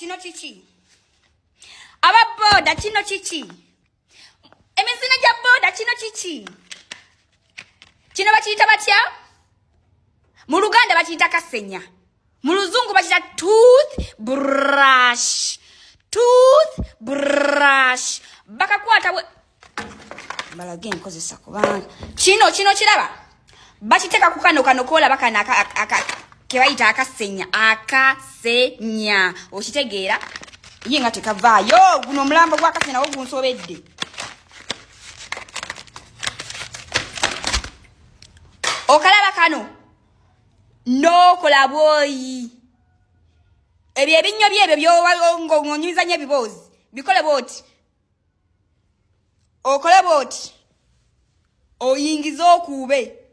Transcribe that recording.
kino kiki? Ababoda kino kiki? Emizino gya boda kino kiki? Kino bakiyita batya? Mu Luganda bakiyita kasenya. Mu Luzungu bakiyita toothbrush. Toothbrush. Bakakwata we balage nkozesa kubanga kino kiraba bakiteka ku kano kola bakana ke bayita akasenya okitegeera ye nga tekavaayo guno omulambo gwa kasenya wo gunsobedde okalaba kano nokola bwoyi ebyo ebinnyo byebyo by'ongonyumiza nnyo ebiboozi bikole bwoti okole bwoti oyingiza okuube